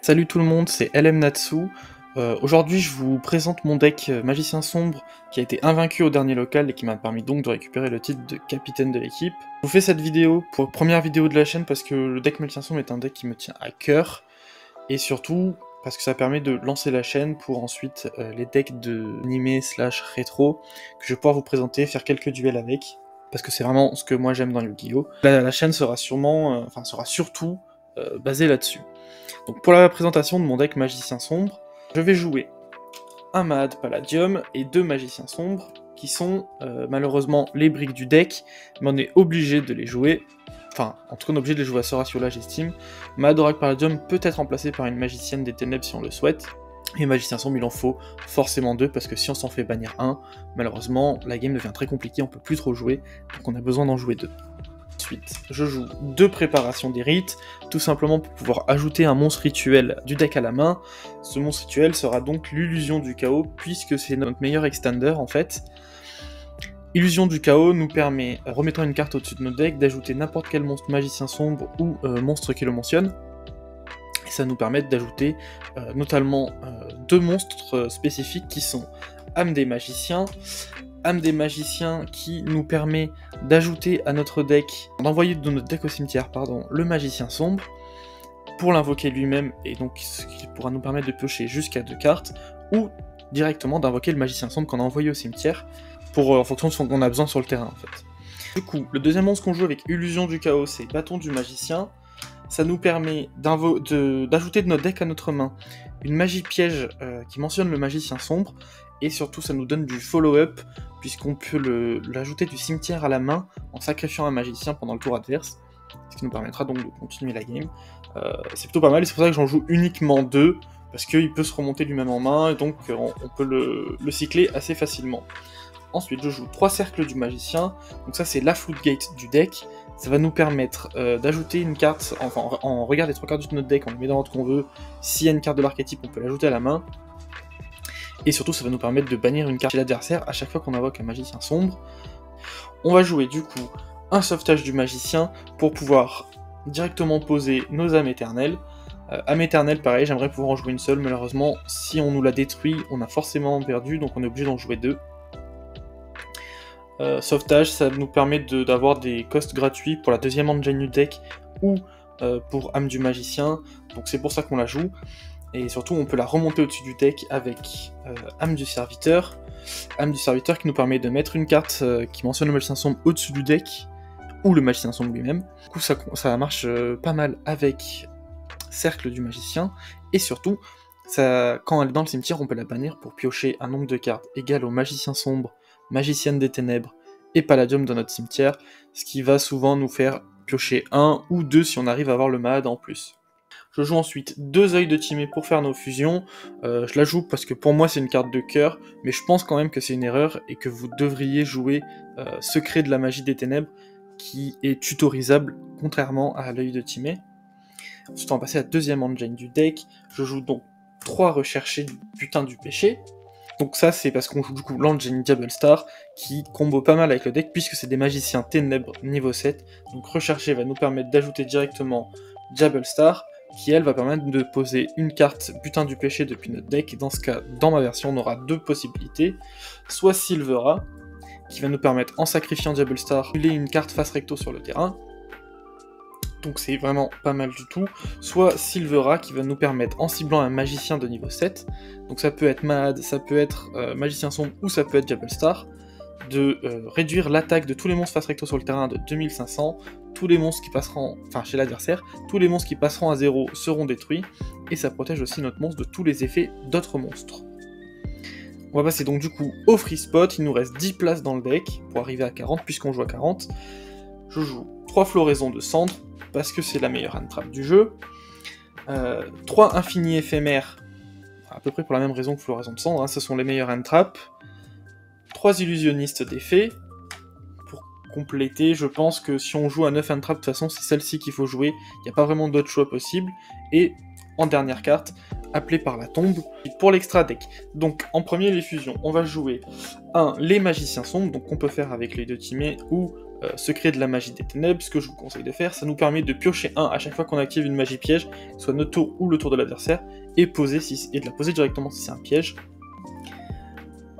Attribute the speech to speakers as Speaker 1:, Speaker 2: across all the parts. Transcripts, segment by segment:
Speaker 1: Salut tout le monde, c'est LM Natsu. Aujourd'hui je vous présente mon deck Magicien Sombre qui a été invaincu au dernier local et qui m'a permis donc de récupérer le titre de capitaine de l'équipe. Je vous fais cette vidéo pour première vidéo de la chaîne parce que le deck Magicien Sombre est un deck qui me tient à cœur et surtout parce que ça permet de lancer la chaîne pour ensuite les decks de animé / rétro que je vais pouvoir vous présenter, faire quelques duels avec parce que c'est vraiment ce que moi j'aime dans Yu-Gi-Oh! La chaîne sera sûrement, sera surtout basée là-dessus. Donc pour la présentation de mon deck Magicien Sombre, je vais jouer un Mahad Palladium et 2 Magiciens Sombres, qui sont malheureusement les briques du deck, mais on est obligé de les jouer, enfin en tout cas on est obligé de les jouer à ce ratio-là j'estime. Mahad Oracle Palladium peut être remplacé par une Magicienne des Ténèbres si on le souhaite, et Magicien Sombre il en faut forcément 2, parce que si on s'en fait bannir un, malheureusement la game devient très compliquée, on peut plus trop jouer, donc on a besoin d'en jouer 2. Ensuite, je joue 2 préparations des rites, tout simplement pour pouvoir ajouter un monstre rituel du deck à la main. Ce monstre rituel sera donc l'illusion du chaos, puisque c'est notre meilleur extender en fait. Illusion du chaos nous permet, remettant une carte au-dessus de notre deck, d'ajouter n'importe quel monstre magicien sombre ou monstre qui le mentionne. Et ça nous permet d'ajouter notamment 2 monstres spécifiques qui sont Âme des Magiciens. Âme des Magiciens qui nous permet d'ajouter à notre deck, d'envoyer de notre deck au cimetière, pardon, le Magicien Sombre, pour l'invoquer lui-même, et donc ce qui pourra nous permettre de piocher jusqu'à 2 cartes, ou directement d'invoquer le Magicien Sombre qu'on a envoyé au cimetière, pour, en fonction de ce qu'on a besoin sur le terrain en fait. Du coup, le deuxième monstre qu'on joue avec Illusion du Chaos, c'est Bâton du Magicien. Ça nous permet d'ajouter de notre deck à notre main une magie piège qui mentionne le Magicien Sombre, et surtout ça nous donne du follow-up, puisqu'on peut l'ajouter du cimetière à la main en sacrifiant un magicien pendant le tour adverse, ce qui nous permettra donc de continuer la game. C'est plutôt pas mal, et c'est pour ça que j'en joue uniquement 2, parce qu'il peut se remonter lui-même en main, et donc on peut le cycler assez facilement. Ensuite je joue 3 cercles du magicien, donc ça c'est la floodgate du deck. Ça va nous permettre d'ajouter une carte, enfin on regarde les 3 cartes de notre deck, on les met dans l'ordre qu'on veut, s'il y a une carte de l'archétype on peut l'ajouter à la main, et surtout ça va nous permettre de bannir une carte chez l'adversaire à chaque fois qu'on invoque un magicien sombre. On va jouer du coup un sauvetage du magicien pour pouvoir directement poser nos âmes éternelles. Âme éternelle pareil, j'aimerais pouvoir en jouer une seule, malheureusement si on nous la détruit on a forcément perdu, donc on est obligé d'en jouer 2. Sauvetage, ça nous permet d'avoir des costs gratuits pour la deuxième engine du deck ou pour âme du magicien, donc c'est pour ça qu'on la joue. Et surtout on peut la remonter au-dessus du deck avec âme du serviteur. Âme du serviteur qui nous permet de mettre une carte qui mentionne le magicien sombre au-dessus du deck, ou le magicien sombre lui-même. Du coup ça marche pas mal avec cercle du magicien, et surtout quand elle est dans le cimetière on peut la bannir pour piocher un nombre de cartes égal au magicien sombre, magicienne des ténèbres et palladium dans notre cimetière, ce qui va souvent nous faire piocher 1 ou 2 si on arrive à avoir le Mahad en plus. Je joue ensuite 2 œils de Timée pour faire nos fusions. Je la joue parce que pour moi c'est une carte de cœur, mais je pense quand même que c'est une erreur et que vous devriez jouer Secret de la magie des ténèbres qui est tutorisable contrairement à l'œil de Timée. Ensuite on va passer à la deuxième engine du deck. Je joue donc 3 recherchés du putain du péché. Donc ça c'est parce qu'on joue du coup l'engine Diable Star qui combo pas mal avec le deck puisque c'est des magiciens ténèbres niveau 7. Donc rechercher va nous permettre d'ajouter directement Diable Star qui elle va permettre de poser une carte butin du péché depuis notre deck, et dans ce cas, dans ma version, on aura 2 possibilités, soit Silvera, qui va nous permettre, en sacrifiant Diable Star, d'annuler une carte face recto sur le terrain, donc c'est vraiment pas mal du tout, soit Silvera, qui va nous permettre, en ciblant un magicien de niveau 7, donc ça peut être Mahad, ça peut être Magicien Sombre, ou ça peut être Diable Star, de réduire l'attaque de tous les monstres face recto sur le terrain de 2500, tous les monstres qui passeront, enfin chez l'adversaire, tous les monstres qui passeront à 0 seront détruits, et ça protège aussi notre monstre de tous les effets d'autres monstres. On va passer donc du coup au free spot, il nous reste 10 places dans le deck, pour arriver à 40, puisqu'on joue à 40. Je joue 3 floraisons de cendres, parce que c'est la meilleure hand trap du jeu, 3 infinis éphémères, à peu près pour la même raison que floraison de cendres, hein, ce sont les meilleures hand traps, 3 illusionnistes d'effet. Pour compléter, je pense que si on joue à 9 hand trap, de toute façon c'est celle-ci qu'il faut jouer, il n'y a pas vraiment d'autre choix possible, et en dernière carte, appelé par la tombe, pour l'extra deck. Donc en premier les fusions, on va jouer les magiciens sombres, donc qu'on peut faire avec les 2 Timée, ou Secret de la magie des ténèbres, ce que je vous conseille de faire, ça nous permet de piocher 1 à chaque fois qu'on active une magie piège, soit notre tour ou le tour de l'adversaire, et de la poser directement si c'est un piège.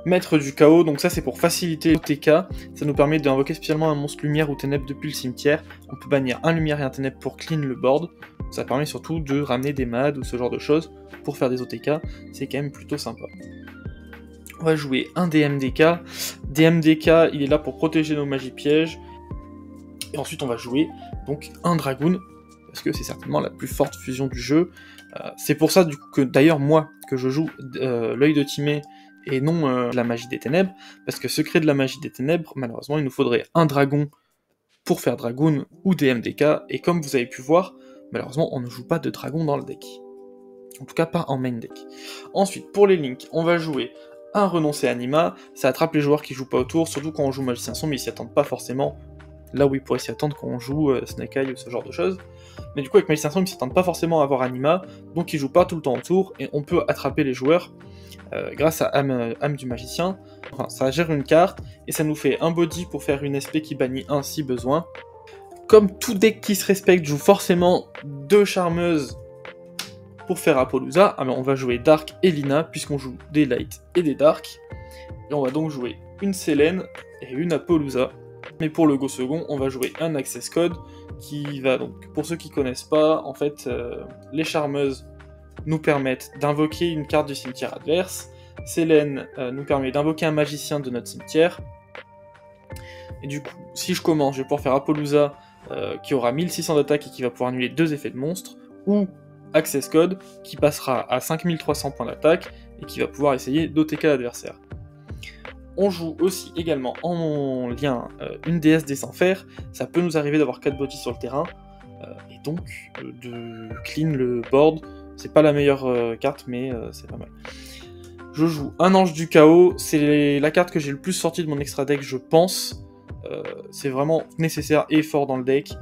Speaker 1: Maître du chaos, donc ça c'est pour faciliter le TK, ça nous permet d'invoquer spécialement un monstre lumière ou ténèbres depuis le cimetière. On peut bannir un lumière et un ténèbre pour clean le board, ça permet surtout de ramener des MAD ou ce genre de choses pour faire des OTK, c'est quand même plutôt sympa. On va jouer un DMDK, DMDK il est là pour protéger nos magies pièges, et ensuite on va jouer donc un Dragoon, parce que c'est certainement la plus forte fusion du jeu. C'est pour ça du coup que d'ailleurs moi, que je joue l'œil de Timée, et non la magie des ténèbres, parce que secret de la magie des ténèbres, malheureusement il nous faudrait un dragon pour faire Dragoon ou DMDK, et comme vous avez pu voir, malheureusement on ne joue pas de dragon dans le deck. En tout cas pas en main deck. Ensuite, pour les links, on va jouer un renoncer anima, ça attrape les joueurs qui jouent pas autour, surtout quand on joue magicien sombre, ils s'y attendent pas forcément, là où ils pourraient s'y attendre quand on joue Snake Eye ou ce genre de choses. Mais du coup avec magicien sombre, ils s'attendent pas forcément à avoir anima, donc ils jouent pas tout le temps autour, et on peut attraper les joueurs grâce à âme du magicien. Enfin, ça gère une carte, et ça nous fait un body pour faire une SP qui bannit 1 si besoin. Comme tout deck qui se respecte joue forcément 2 charmeuses pour faire Apollousa, alors on va jouer Dark et Lina, puisqu'on joue des Light et des Dark. Et on va donc jouer une Selene et une Apollousa. Mais pour le go second, on va jouer un Access Code, qui va donc, pour ceux qui connaissent pas, en fait, les charmeuses nous permettent d'invoquer une carte du cimetière adverse, Selene nous permet d'invoquer un magicien de notre cimetière, et du coup, si je commence, je vais pouvoir faire Apollousa, qui aura 1600 d'attaque et qui va pouvoir annuler 2 effets de monstre, ou Access Code, qui passera à 5300 points d'attaque, et qui va pouvoir essayer d'OTK l'adversaire. On joue aussi également en lien une déesse des enfers, ça peut nous arriver d'avoir 4 bodies sur le terrain, et donc de clean le board. C'est pas la meilleure carte, mais c'est pas mal. Je joue un ange du chaos, c'est la carte que j'ai le plus sortie de mon extra deck, je pense. C'est vraiment nécessaire et fort dans le deck,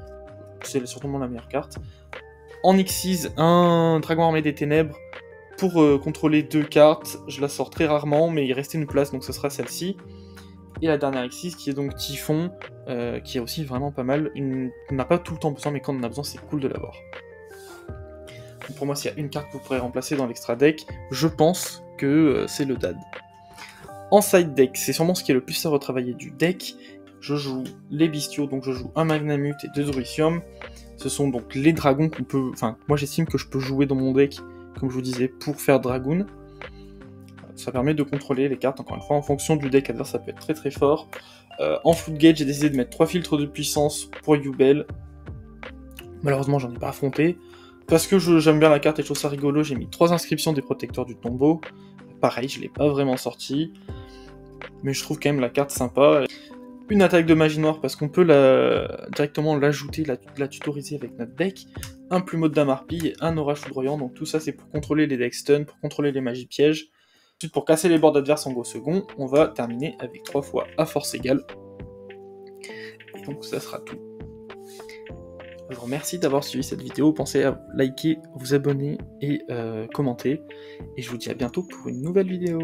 Speaker 1: c'est certainement la meilleure carte. En Xyz, un dragon armé des ténèbres, pour contrôler 2 cartes, je la sors très rarement, mais il restait une place, donc ce sera celle-ci. Et la dernière Xyz, qui est donc Typhon, qui est aussi vraiment pas mal. On n'a pas tout le temps besoin, mais quand on en a besoin, c'est cool de l'avoir. Pour moi, s'il y a une carte que vous pourrez remplacer dans l'extra deck, je pense que c'est le Dad. En side deck, c'est sûrement ce qui est le plus à retravailler du deck. Je joue les bestiaux, donc je joue un Magnamut et 2 Druisium. Ce sont donc les dragons qu'on peut... Enfin, moi j'estime que je peux jouer dans mon deck, comme je vous disais, pour faire Dragoon. Ça permet de contrôler les cartes, encore une fois, en fonction du deck adverse, ça peut être très très fort. En Floodgate, j'ai décidé de mettre 3 filtres de puissance pour Yubel. Malheureusement, j'en ai pas affronté. Parce que j'aime bien la carte et je trouve ça rigolo, j'ai mis 3 inscriptions des protecteurs du tombeau. Pareil, je l'ai pas vraiment sorti. Mais je trouve quand même la carte sympa. Une attaque de magie noire parce qu'on peut directement l'ajouter, la tutoriser avec notre deck. Un plumeau de dame harpie et un orage foudroyant. Donc tout ça c'est pour contrôler les decks stun, pour contrôler les magies pièges. Ensuite pour casser les boards adverses en go second, on va terminer avec 3 fois à force égale. Et donc ça sera tout. Je vous remercie d'avoir suivi cette vidéo, pensez à liker, vous abonner et commenter. Et je vous dis à bientôt pour une nouvelle vidéo.